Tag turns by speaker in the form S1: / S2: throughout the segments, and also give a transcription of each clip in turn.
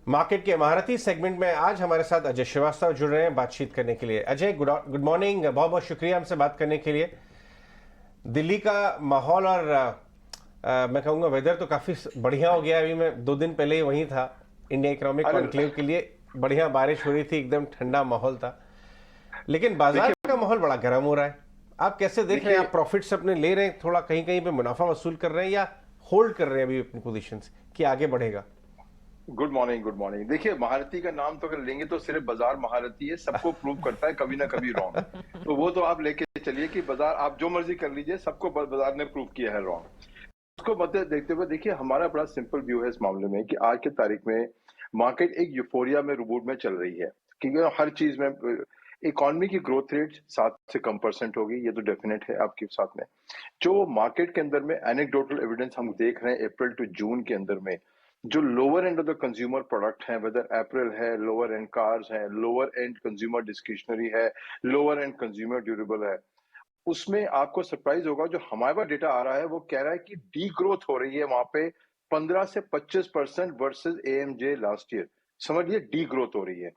S1: Market के महारथी segment में आज हमारे साथ अजय श्रीवास्तव जुड़ रहे हैं बातचीत करने के लिए। अजय, गुड मॉर्निंग, बहुत बहुत शुक्रिया हमसे बात करने के लिए। दिल्ली का माहौल और मैं कहूँगा वेदर तो काफ़ी बढ़िया हो गया। अभी मैं 2 दिन पहले ही वहीं था इंडिया इकोनॉमिक
S2: अरे
S1: कॉन्क्लेव के लिए। बढ़िया बारिश हो रही थी, एकदम ठंडा माहौल था, लेकिन बाजार
S2: देखिए
S1: का माहौल बड़ा गर्म हो रहा है। आप कैसे देख रहे हैं?
S2: देखिए
S1: आप प्रॉफिट्स अपने ले रहे हैं, थोड़ा कहीं कहीं पे मुनाफा वसूल कर रहे हैं, या होल्ड कर रहे हैं अभी अपनी पोजीशंस कि आगे बढ़ेगा?
S2: Good morning. देखिए, महारथी का नाम तो अगर लेंगे तो सिर्फ बाजार महारथी है, सबको प्रूव करता है कभी ना कभी रॉन्ग। तो वो तो आप लेके चलिए कि बाजार आप जो मर्जी कर लीजिए, सबको बाजार ने प्रूव किया है रॉन्ग। उसको मद्दे देखते हुए देखिए, हमारा बड़ा सिंपल व्यू है इस मामले में कि आज की तारीख में मार्केट एक यूफोरिया में रिबूट में चल रही है, क्योंकि हर चीज में इकोनॉमी की ग्रोथ रेट 7 से कम % होगी, ये तो डेफिनेट है आपके साथ में। जो मार्केट के अंदर में एनेक्डोटल एविडेंस हम देख रहे हैं अप्रैल टू जून के अंदर में, जो lower end of the consumer product है, वेदर अप्रैल है, लोअर एंड कार्स है, लोअर एंड कंज्यूमर डिस्क्रिशनरी है, लोअर एंड कंज्यूमर ड्यूरेबल है, उसमें आपको सरप्राइज होगा जो हमारे पास डेटा आ रहा है वो कह रहा है कि डी ग्रोथ हो रही है वहां पे 15 से 25% वर्सेस एएमजे लास्ट ईयर। समझिए, डी ग्रोथ हो रही है।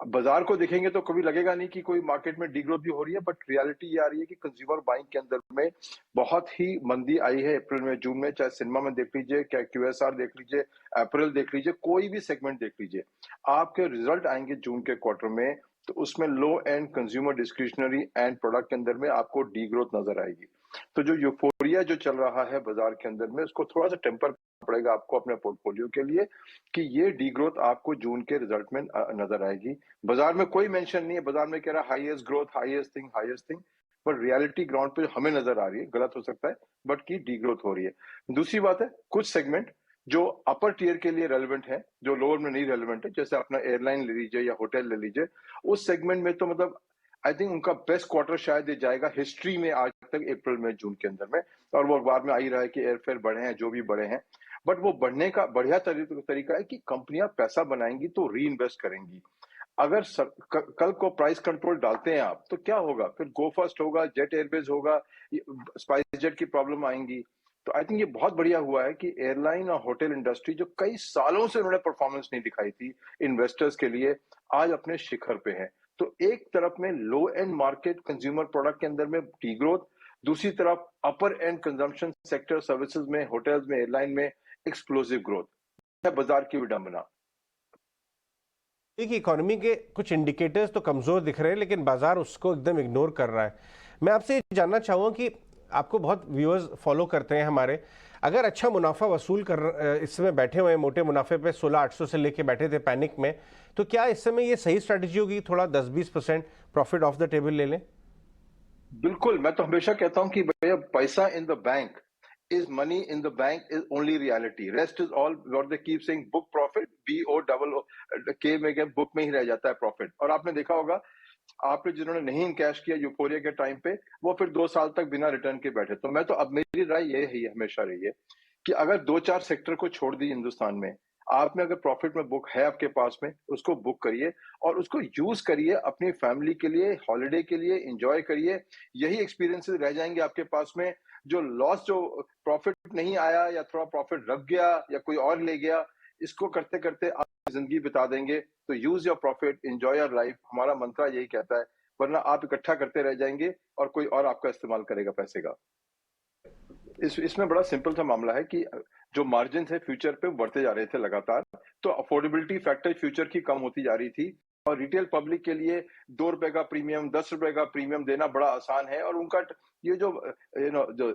S2: बाजार को देखेंगे तो कभी लगेगा नहीं कि कोई मार्केट में डी ग्रोथ भी हो रही है, बट रियलिटी ये आ रही है कि कंज्यूमर बाइंग के अंदर में बहुत ही मंदी आई है अप्रैल में, जून में। चाहे सिनेमा में देख लीजिए, क्या क्यूएसआर देख लीजिए, अप्रैल देख लीजिए, कोई भी सेगमेंट देख लीजिए, आपके रिजल्ट आएंगे जून के क्वार्टर में तो उसमें low end consumer discretionary and product के अंदर में आपको डी ग्रोथ नजर आएगी। तो जो यूफोरिया जो चल रहा है बाजार के अंदर में, उसको थोड़ा सा टेम्पर पड़ेगा आपको अपने पोर्टफोलियो के लिए, कि ये डी ग्रोथ आपको जून के रिजल्ट में नजर आएगी। बाजार में कोई मेंशन नहीं है, बाजार में कह रहा है हाईएस्ट ग्रोथ, हाईएस्ट थिंग, पर रियलिटी ग्राउंड पे हमें नजर आ रही है, गलत हो सकता है, बट की डी ग्रोथ हो रही है। दूसरी बात है, कुछ सेगमेंट जो अपर टियर के लिए रेलिवेंट है, जो लोअर में नहीं रेलिवेंट है, जैसे अपना एयरलाइन ले लीजिए या होटल ले लीजिए, उस सेगमेंट में तो मतलब आई थिंक उनका बेस्ट क्वार्टर शायद ये जाएगा हिस्ट्री में आज तक, अप्रैल में जून के अंदर में। और वो बाद में आ ही रहा है कि एयरफेयर बढ़े हैं, जो भी बढ़े हैं, बट वो बढ़ने का बढ़िया तरीका है कि कंपनियां पैसा बनाएंगी तो री इन्वेस्ट करेंगी। अगर कल को प्राइस कंट्रोल डालते हैं आप तो क्या होगा फिर? गो फर्स्ट होगा, जेट एयरवेज होगा, स्पाइस जेट की प्रॉब्लम आएंगी। तो आई थिंक ये बहुत बढ़िया हुआ है कि एयरलाइन और होटल इंडस्ट्री, जो कई सालों से उन्होंने परफॉर्मेंस नहीं दिखाई थी इन्वेस्टर्स के लिए, आज अपने शिखर पे है। तो एक तरफ में लो एंड मार्केट कंज्यूमर प्रोडक्ट के अंदर में डी ग्रोथ, दूसरी तरफ अपर एंड कंजम्पशन सेक्टर सर्विसेज में, होटल्स में, एयरलाइन में एक्सप्लोसिव ग्रोथ है बाजार की विडंबना।
S1: देखिए, इकोनॉमी के कुछ इंडिकेटर्स तो कमजोर दिख रहे हैं, लेकिन बाजार उसको एकदम इग्नोर कर रहा है। मैं आपसे ये जानना चाहूँगा कि आपको बहुत व्यूअर्स फॉलो करते हैं हमारे, अगर अच्छा मुनाफा वसूल कर इस समय बैठे हुए हैं मोटे मुनाफे पे 16,800 से लेके बैठे थे पैनिक में, तो क्या इस समय ये सही स्ट्रैटेजी होगी थोड़ा 10-20% प्रॉफिट ऑफ द टेबल ले लें?
S2: बिल्कुल, मैं तो हमेशा कहता हूं कि भैया, पैसा in the bank is money in the bank is only reality, rest is all what they keep saying book profit, BO के में क्या, बुक में ही रह जाता है प्रॉफिट। और आपने देखा होगा, आपने जिन्होंने नहीं कैश किया यूफोरिया के टाइम पे, वो फिर 2 साल तक बिना रिटर्न के बैठे। तो मैं तो, अब मेरी राय ये है, हमेशा रही है कि अगर 2-4 सेक्टर को छोड़ दी हिंदुस्तान में, आप में अगर प्रॉफिट में बुक है आपके पास में, उसको बुक करिए और उसको यूज करिए अपनी फैमिली के लिए, हॉलिडे के लिए, एंजॉय करिए। यही एक्सपीरियंसेस रह जाएंगे आपके पास में। जो लॉस, जो प्रॉफिट नहीं आया या थोड़ा प्रॉफिट रख गया या कोई और ले गया, इसको करते करते आप जिंदगी बिता देंगे। तो use your profit, enjoy your life, हमारा मंत्र यही कहता है। वरना आप इकट्ठा करते रह जाएंगे और कोई और आपका इस्तेमाल करेगा पैसे का। इसमें बड़ा सिंपल सा मामला है कि जो मार्जिन है फ्यूचर पे बढ़ते जा रहे थे लगातार, तो अफोर्डेबिलिटी फैक्टर फ्यूचर की कम होती जा रही थी। और रिटेल पब्लिक के लिए 2 रुपए का प्रीमियम, 10 रुपए का प्रीमियम देना बड़ा आसान है। और उनका ये जो जो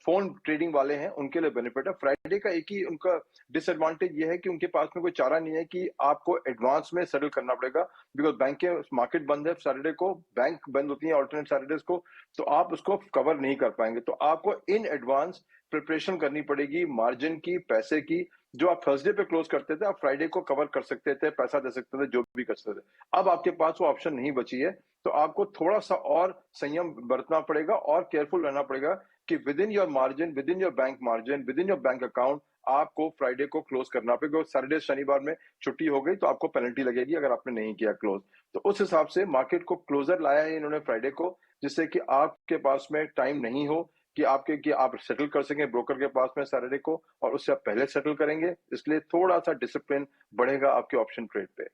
S2: फोन ट्रेडिंग वाले हैं, उनके लिए बेनिफिट है। फ्राइडे का एक ही उनका डिसएडवांटेज ये है कि उनके पास में कोई चारा नहीं है कि आपको एडवांस में सेटल करना पड़ेगा, बिकॉज बैंक के मार्केट बंद है सैटरडे को, बैंक बंद होती है ऑल्टरनेट सैटरडेज को, तो आप उसको कवर नहीं कर पाएंगे। तो आपको इन एडवांस प्रिपरेशन करनी पड़ेगी मार्जिन की, पैसे की। जो आप थर्सडे पे क्लोज करते थे, आप फ्राइडे को कवर कर सकते थे, पैसा दे सकते थे, जो भी कर सकते थे। अब आपके पास वो ऑप्शन नहीं बची है, तो आपको थोड़ा सा और संयम बरतना पड़ेगा और केयरफुल रहना पड़ेगा कि with in your margin, with in your bank margin, with in your bank account, आपको फ्राइडे को क्लोज करना पड़ेगा। सैटरडे शनिवार में छुट्टी हो गई तो आपको पेनल्टी लगेगी अगर आपने नहीं किया क्लोज। तो उस हिसाब से मार्केट को क्लोजर लाया है इन्होंने फ्राइडे को, जिससे कि आपके पास में टाइम नहीं हो कि आप सेटल कर सकें ब्रोकर के पास में सैटरडे को, और उससे आप पहले सेटल करेंगे, इसलिए थोड़ा सा डिसिप्लिन बढ़ेगा आपके ऑप्शन ट्रेड पे।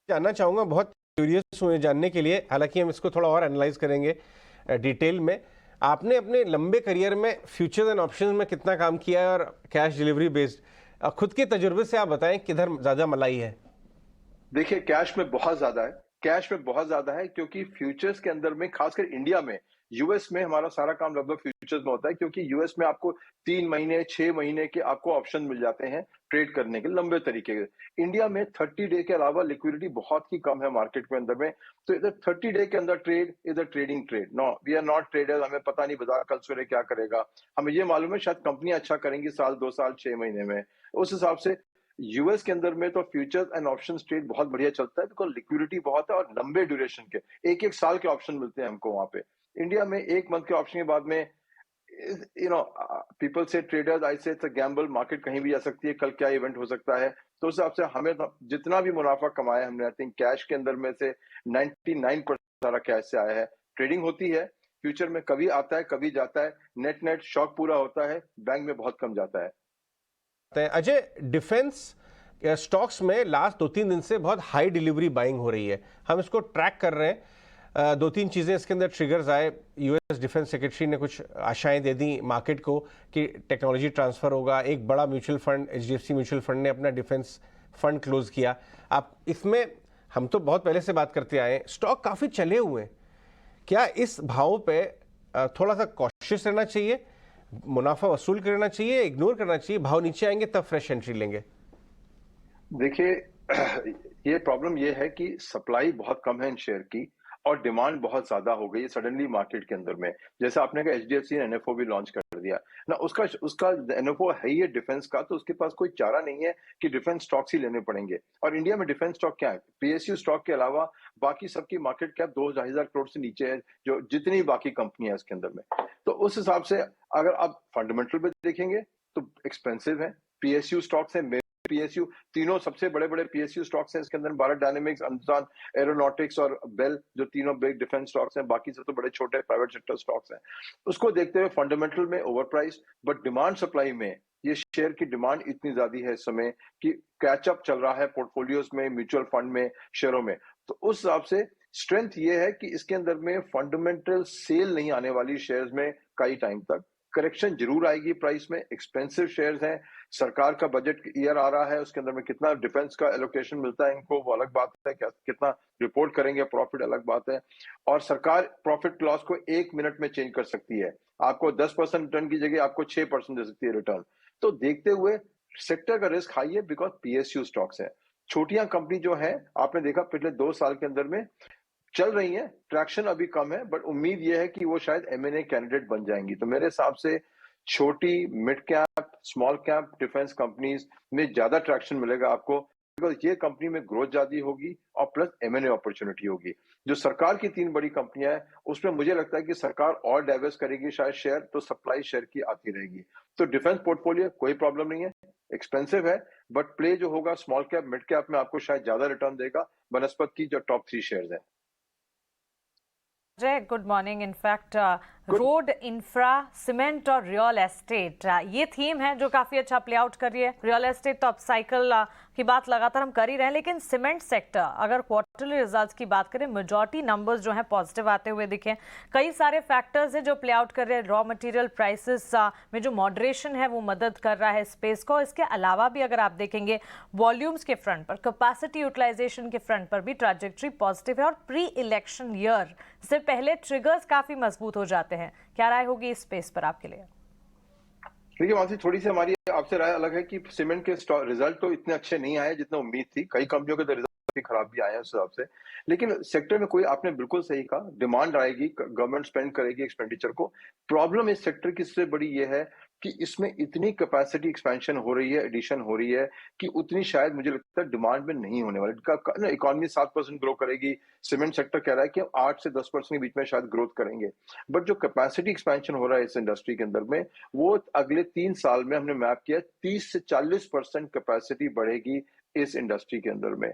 S1: जानना चाहूंगा, बहुत क्यूरियस हूँ ये जानने के लिए, हालांकि हम इसको थोड़ा और एनालाइज करेंगे डिटेल में। आपने अपने लंबे करियर में फ्यूचर्स एंड ऑप्शंस में कितना काम किया है और कैश डिलीवरी बेस्ड, खुद के तजुर्बे से आप बताएं किधर ज्यादा मलाई है?
S2: देखिए, कैश में बहुत ज्यादा है, क्योंकि फ्यूचर्स के अंदर में, खासकर इंडिया में, यूएस में हमारा सारा काम लगभग फ्यूचर्स में होता है, क्योंकि यूएस में आपको 3 महीने 6 महीने के आपको ऑप्शन मिल जाते हैं ट्रेड करने के लंबे तरीके के। इंडिया में 30 डे के अलावा लिक्विडिटी बहुत ही कम है मार्केट के अंदर में, तो इधर 30 डे के अंदर ट्रेड, इधर trading trade. No, we are not traders, हमें पता नहीं बाजार कल सवेरे क्या करेगा। हमें ये मालूम है शायद कंपनियां अच्छा करेंगी साल 2 साल 6 महीने में। उस हिसाब से यूएस के अंदर में तो फ्यूचर्स एंड ऑप्शन ट्रेड बहुत बढ़िया चलता है, बिकॉज लिक्विडिटी बहुत है और लंबे ड्यूरेशन के, एक एक साल के ऑप्शन मिलते हैं हमको वहां पे। इंडिया में 1 मंथ के ऑप्शन के बाद में, पीपल से ट्रेडर्स, आई से इट्स अ गैम्बल, मार्केट कहीं भी जा सकती है, कल क्या इवेंट हो सकता है। तो उस हिसाब से हमें जितना भी मुनाफा कमाया हमने, आई थिंक कैश के अंदर में से 99% सारा कैश से आया है। ट्रेडिंग होती है, फ्यूचर में कभी आता है कभी जाता है, नेट नेट शॉक पूरा होता है, बैंक में बहुत कम जाता है।
S1: अजय, डिफेंस स्टॉक्स में लास्ट 2-3 दिन से बहुत हाई डिलीवरी बाइंग हो रही है, हम इसको ट्रैक कर रहे हैं। 2-3 चीज़ें इसके अंदर ट्रिगर्स आए। यूएस डिफेंस सेक्रेटरी ने कुछ आशाएं दे दी मार्केट को कि टेक्नोलॉजी ट्रांसफर होगा। एक बड़ा mutual fund, HDFC mutual fund ने अपना डिफेंस फंड क्लोज किया। आप इसमें, हम तो बहुत पहले से बात करते आए हैं, स्टॉक काफ़ी चले हुए हैं, क्या इस भाव पे थोड़ा सा कॉशियस रहना चाहिए, मुनाफा वसूल करना चाहिए, इग्नोर करना चाहिए, भाव नीचे आएंगे तब फ्रेश एंट्री लेंगे?
S2: देखिए, ये प्रॉब्लम ये है कि सप्लाई बहुत कम है इन शेयर की, और डिमांड बहुत ज्यादा हो गई है सडनली मार्केट के अंदर में। जैसे आपने कहा एचडीएफसी ने एनएफओ भी लॉन्च कर दिया ना, उसका उसका एनएफओ है ही डिफेंस का, तो उसके पास कोई चारा नहीं है कि डिफेंस स्टॉक्स ही लेने पड़ेंगे। और इंडिया में डिफेंस स्टॉक क्या है? पीएसयू स्टॉक के अलावा बाकी सबकी मार्केट कैप 2-2.5 करोड़ से नीचे है, जो जितनी बाकी कंपनियां है इसके अंदर में। तो उस हिसाब से अगर आप फंडामेंटल पे देखेंगे तो एक्सपेंसिव है। पीएसयू स्टॉक्स है, पीएसयू, तीनों सबसे बड़े बड़े पीएसयू स्टॉक्स हैं इसके अंदर, भारत डायनेमिक्स, अंसान एरोनॉटिक्स और बेल, जो तीनों बिग डिफेंस स्टॉक्स हैं। बाकी सब तो बड़े छोटे प्राइवेट सेक्टर स्टॉक्स हैं। उसको देखते हुए फंडामेंटल में over price, but demand supply में ये शेयर की डिमांड इतनी ज्यादा है इस समय कि कैचअप चल रहा है पोर्टफोलियोज में, म्यूचुअल फंड में, शेयरों में। तो उस हिसाब से स्ट्रेंथ ये है कि इसके अंदर में फंडामेंटल सेल नहीं आने वाली शेयर्स में कई टाइम तक। करेक्शन जरूर आएगी प्राइस में, एक्सपेंसिव शेयर्स हैं। सरकार का बजट ईयर आ रहा है, उसके अंदर में कितना डिफेंस का एलोकेशन मिलता है इनको, वो अलग बात है, क्या कितना रिपोर्ट करेंगे प्रॉफिट, अलग बात है। और सरकार प्रॉफिट लॉस को 1 मिनट में चेंज कर सकती है, आपको 10% रिटर्न की जगह आपको 6% दे सकती है रिटर्न। तो देखते हुए सेक्टर का रिस्क हाई है, बिकॉज पीएसयू स्टॉक्स है। छोटियां कंपनी जो है, आपने देखा पिछले 2 साल के अंदर में चल रही है, ट्रैक्शन अभी कम है, बट उम्मीद यह है कि वो शायद एमएनए कैंडिडेट बन जाएंगी। तो मेरे हिसाब से छोटी, mid cap, small cap defence companies में ज्यादा ट्रैक्शन मिलेगा आपको, बिकॉज ये कंपनी में ग्रोथ ज्यादा होगी और प्लस एमएनए अपॉर्चुनिटी होगी। जो सरकार की 3 बड़ी कंपनियां हैं, उसमें मुझे लगता है कि सरकार और डाइवर्स करेगी शायद शेयर, तो सप्लाई शेयर की आती रहेगी। तो डिफेंस पोर्टफोलियो कोई प्रॉब्लम नहीं है, एक्सपेंसिव है, बट प्ले जो होगा स्मॉल कैप मिड कैप में आपको शायद ज्यादा रिटर्न देगा बनस्पत की जो टॉप 3 शेयर्स हैं।
S3: जय, good morning. In fact road, infra, cement और रियल एस्टेट, ये थीम है जो काफी अच्छा प्ले आउट कर रही है। रियल एस्टेट तो अप साइकिल की बात लगातार हम कर ही रहे हैं, लेकिन सीमेंट सेक्टर अगर क्वार्टरली रिजल्ट्स की बात करें, मेजॉरिटी नंबर्स जो हैं पॉजिटिव आते हुए दिखे। कई सारे फैक्टर्स हैं जो प्ले आउट कर रहे हैं। रॉ मटेरियल प्राइसेस में जो मॉडरेशन है वो मदद कर रहा है स्पेस को। इसके अलावा भी अगर आप देखेंगे वॉल्यूम्स के फ्रंट पर, कैपेसिटी यूटिलाइजेशन के फ्रंट पर भी ट्रैजेक्टरी पॉजिटिव है, और प्री इलेक्शन ईयर से पहले ट्रिगर्स काफी मजबूत हो जाते हैं। क्या राय होगी इस स्पेस पर आपके लिए?
S2: देखिए मानसी, थोड़ी सी हमारी आपसे राय अलग है कि सीमेंट के रिजल्ट तो इतने अच्छे नहीं आए जितना उम्मीद थी। कई कंपनियों के तो रिजल्ट भी खराब भी आए हैं उस हिसाब से, लेकिन सेक्टर में कोई, आपने बिल्कुल सही कहा, डिमांड आएगी, गवर्नमेंट स्पेंड करेगी एक्सपेंडिचर को। प्रॉब्लम इस सेक्टर की सबसे बड़ी ये है कि इसमें इतनी कैपेसिटी एक्सपेंशन हो रही है, एडिशन हो रही है, कि उतनी शायद मुझे लगता है डिमांड में नहीं होने वाली। इकोनॉमी 7% ग्रो करेगी, सीमेंट सेक्टर कह रहा है कि 8 से 10% के बीच में शायद ग्रोथ करेंगे, बट जो कैपेसिटी एक्सपेंशन हो रहा है इस इंडस्ट्री के अंदर में, वो अगले 3 साल में हमने मैप किया 30 से 40% कैपेसिटी बढ़ेगी इस इंडस्ट्री के अंदर में।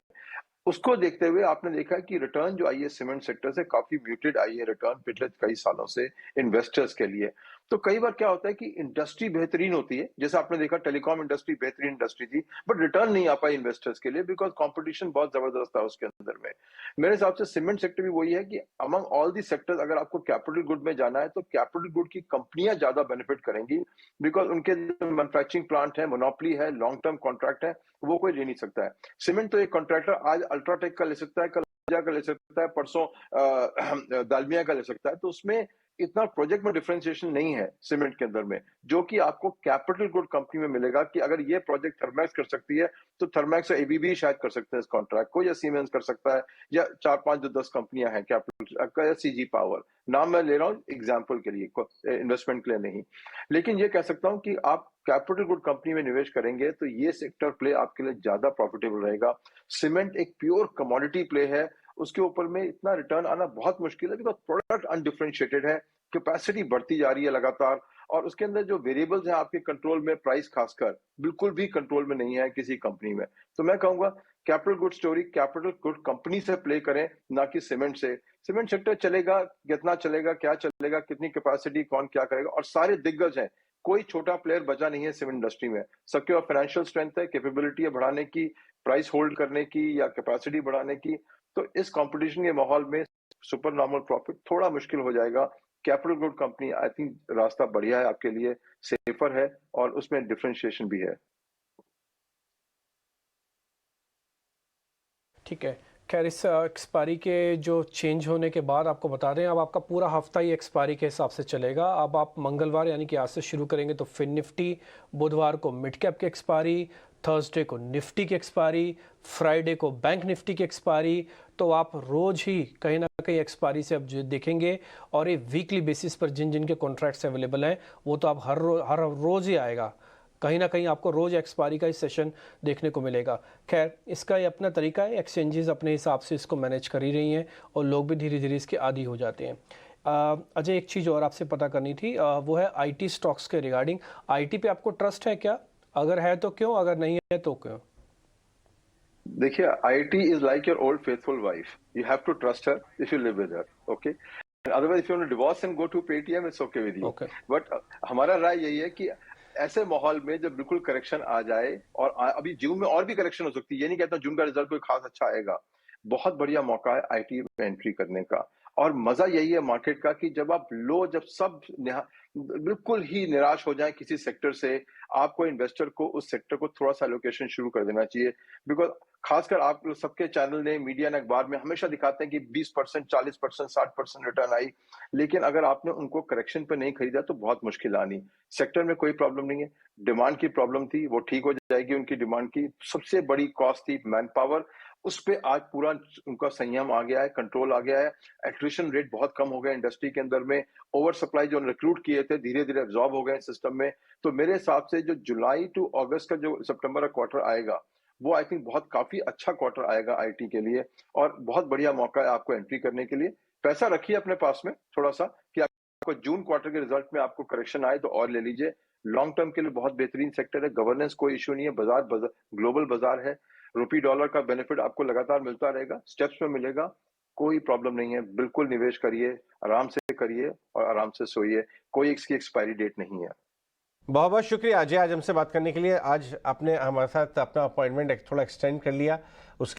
S2: उसको देखते हुए आपने देखा कि रिटर्न जो आई है सीमेंट सेक्टर से काफी म्यूटेड आई है रिटर्न पिछले कई सालों से इन्वेस्टर्स के लिए। तो कई बार क्या होता है कि इंडस्ट्री बेहतरीन होती है, जैसे आपने देखा टेलीकॉम इंडस्ट्री बेहतरीन इंडस्ट्री थी, बट रिटर्न नहीं आ पाई इन्वेस्टर्स के लिए बिकॉज कंपटीशन बहुत जबरदस्त था उसके अंदर में। मेरे हिसाब से सीमेंट सेक्टर भी वही है कि अमंग ऑल दी सेक्टर्स अगर आपको कैपिटल गुड में जाना है तो कैपिटल गुड की कंपनियां ज्यादा बेनिफिट करेंगी बिकॉज उनके मैन्युफैक्चरिंग प्लांट है, मोनोपोली है, लॉन्ग टर्म कॉन्ट्रैक्ट है, वो कोई ले नहीं सकता है। सीमेंट तो एक कॉन्ट्रैक्टर आज अल्ट्राटेक का ले सकता है, कल का ले सकता है, परसों दालमिया का ले सकता है। तो उसमें इतना प्रोजेक्ट में डिफरेंशिएशन नहीं है सीमेंट के अंदर में, जो कि आपको कैपिटल गुड कंपनी में मिलेगा कि अगर ये प्रोजेक्ट थर्मैक्स कर सकती है तो थर्मैक्स और एबीबी शायद कर सकते हैं इस कॉन्ट्रैक्ट को, या सीमेंस कर सकता है, या 4-5 जो 10 कंपनियां हैं कैपिटल या सीजी पावर, नाम मैं ले रहा हूँ एग्जाम्पल के लिए, इन्वेस्टमेंट के लिए नहीं। लेकिन ये कह सकता हूँ कि आप कैपिटल गुड कंपनी में निवेश करेंगे तो ये सेक्टर प्ले आपके लिए ज्यादा प्रॉफिटेबल रहेगा। सीमेंट एक प्योर कमोडिटी प्ले है, उसके ऊपर में इतना रिटर्न आना बहुत मुश्किल है बिकॉज प्रोडक्ट अनडिफरेंशिएटेड है, कैपेसिटी बढ़ती जा रही है लगातार, और उसके अंदर जो वेरिएबल्स हैं आपके कंट्रोल में, प्राइस खासकर बिल्कुल भी कंट्रोल में नहीं है किसी कंपनी में। तो मैं कहूंगा capital good story capital good company से प्ले करें, ना कि सीमेंट से। सीमेंट सेक्टर चलेगा, कितना चलेगा, क्या चलेगा, कितनी कैपेसिटी, कौन क्या करेगा, और सारे दिग्गज हैं, कोई छोटा प्लेयर बचा नहीं है सीमेंट इंडस्ट्री में। सबके पास फाइनेंशियल स्ट्रेंथ है, कैपेबिलिटी है बढ़ाने की, प्राइस होल्ड करने की या कैपेसिटी बढ़ाने की। तो इस कंपटीशन के माहौल में सुपर नॉर्मल प्रॉफिट थोड़ा मुश्किल हो जाएगा। Capital good company I think रास्ता बढ़िया है आपके लिए, सेफर है, और उसमें डिफरेंशिएशन भी है।
S4: ठीक है, खैर इस एक्सपायरी के जो चेंज होने के बाद आपको बता दें, अब आपका पूरा हफ्ता ही एक्सपायरी के हिसाब से चलेगा। अब आप मंगलवार यानी कि आज से शुरू करेंगे तो फिन निफ्टी, बुधवार को मिड कैप की एक्सपायरी, थर्सडे को निफ्टी की एक्सपायरी, फ्राइडे को बैंक निफ्टी की एक्सपायरी। तो आप रोज़ ही कहीं ना कहीं एक्सपायरी से अब जो देखेंगे, और ये वीकली बेसिस पर जिन जिन के कॉन्ट्रैक्ट्स अवेलेबल हैं वो तो आप हर रोज़ ही आएगा, कहीं ना कहीं आपको रोज़ एक्सपायरी का ही सेशन देखने को मिलेगा। खैर इसका ये अपना तरीका है, एक्सचेंजेस अपने हिसाब से इसको मैनेज कर ही रही हैं और लोग भी धीरे धीरे इसके आदी हो जाते हैं। अजय, एक चीज़ और आपसे पता करनी थी, वो है आईटी स्टॉक्स के रिगार्डिंग। आईटी पे आपको ट्रस्ट है क्या? अगर है तो क्यों, अगर नहीं है तो क्यों?
S2: देखिए, IT is like your old faithful wife, you have to trust her if you live with her, okay. Otherwise if you want to divorce and go to Paytm, it's okay with you. But हमारा राय यही है कि ऐसे माहौल में जब बिल्कुल करेक्शन आ जाए, और अभी जून में और भी करेक्शन हो सकती है, ये नहीं कहता जून का रिजल्ट कोई खास अच्छा आएगा, बहुत बढ़िया मौका है आईटी में एंट्री करने का। और मजा यही है मार्केट का कि जब आप जब सब बिल्कुल ही निराश हो जाए किसी सेक्टर से, आपको इन्वेस्टर को उस सेक्टर को थोड़ा सा एलोकेशन शुरू कर देना चाहिए। बिकॉज खासकर आप सबके चैनल ने, मीडिया ने, अखबार में हमेशा दिखाते हैं कि 20%, 40%, 60% रिटर्न आई, लेकिन अगर आपने उनको करेक्शन पे नहीं खरीदा तो बहुत मुश्किल आनी। सेक्टर में कोई प्रॉब्लम नहीं है, डिमांड की प्रॉब्लम थी, वो ठीक हो जाएगी। उनकी डिमांड की सबसे बड़ी कॉस्ट थी मैन पावर, उस पे आज पूरा उनका संयम आ गया है, कंट्रोल आ गया है, एट्रिशन रेट बहुत कम हो गया इंडस्ट्री के अंदर में, ओवर सप्लाई जो रिक्रूट किए थे धीरे धीरे एब्जॉर्ब हो गए सिस्टम में। तो मेरे हिसाब से जो जुलाई टू अगस्त का जो सितंबर का क्वार्टर आएगा, वो आई थिंक बहुत काफी अच्छा क्वार्टर आएगा आईटी के लिए, और बहुत बढ़िया मौका है आपको एंट्री करने के लिए। पैसा रखिए अपने पास में थोड़ा सा, कि आपको जून क्वार्टर के रिजल्ट में आपको करेक्शन आए तो और ले लीजिए। लॉन्ग टर्म के लिए बहुत बेहतरीन सेक्टर है, गवर्नेंस कोई इश्यू नहीं है, बाजार ग्लोबल बाजार है, रुपी डॉलर का बेनिफिट आपको लगातार मिलता रहेगा, स्टेप्स में मिलेगा, कोई प्रॉब्लम नहीं है। बिल्कुल निवेश करिए, आराम से करिए और आराम से सोइए, कोई इसकी एक्सपायरी डेट नहीं है।
S1: बहुत बहुत शुक्रिया अजय, आज हमसे बात करने के लिए। आज आपने हमारे साथ अपना अपॉइंटमेंट थोड़ा एक्सटेंड कर लिया, उसके